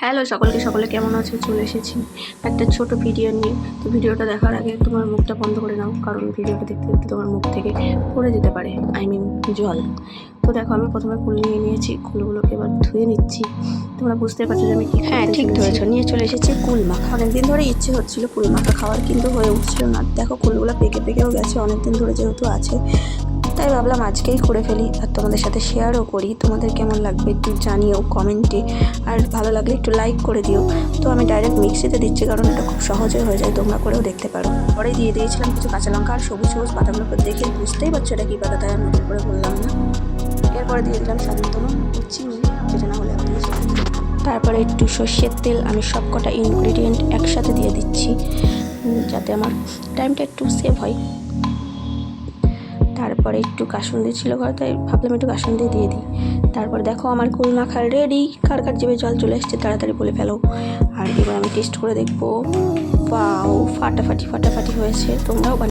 Hello সকলে কেমন আছো? চলে এসেছি একটা ছোট ভিডিও নিয়ে। তো ভিডিওটা দেখার আগে তোমার মুখটা বন্ধ করে নাও, কারণ ভিডিওটা দেখতে দেখতে তোমার মুখ থেকে পড়ে যেতে পারে, জল। তো দেখো, আমি প্রথমে কুল নিয়ে নিয়েছি, কুলগুলোকে এবার ধুয়ে নিচ্ছি। তোমরা বুঝতে পারছো যে আমি কি ঠিক ধরেছো, নিয়ে চলে এসেছি কুল মাখা। অনেকদিন ধরে ইচ্ছে হচ্ছিল কুল মাখা খাওয়ার, কিন্তু হয়ে উঠছিল না। দেখো কুলগুলো পেকেও গেছে, অনেকদিন ধরে যেহেতু আছে, তাই ভাবলাম আজকেই করে ফেলি আর তোমাদের সাথে শেয়ারও করি। তোমাদের কেমন লাগবে একটু জানিও কমেন্টে, আর ভালো লাগলে একটু লাইক করে দিও। তো আমি ডাইরেক্ট মিক্সিতে দিচ্ছি, কারণ এটা খুব সহজে হয়ে যায়, তোমরা করেও দেখতে পারো। পরে দিয়ে দিয়েছিলাম কিছু কাঁচা লঙ্কা আর সবুজ পাতাগুলোকে দেখে বুঝতেই পারছো এটা কী পাতা, তাই আমি নতুন করে বললাম না। এরপরে দিয়ে দিলাম স্বাদ মতো চিনি, যেটা না হলে আমি দিয়েছিলাম। তারপরে একটু সর্ষের তেল, আমি সব কটা ইনগ্রিডিয়েন্ট একসাথে দিয়ে দিচ্ছি, যাতে আমার টাইমটা একটু সেভ হয়। তারপরে একটু কাসুন্দি ছিল ঘরে, তাই ভাবলাম একটু কাসুন্দি দিয়ে দিই। তারপর দেখো আমার কুল মাখা রেডি। কার জিভে জল চলে এসছে তাড়াতাড়ি বলে ফেলো। আর এবার আমি টেস্ট করে দেখবো। পাও ফাটাফাটি হয়েছে, তোমরাও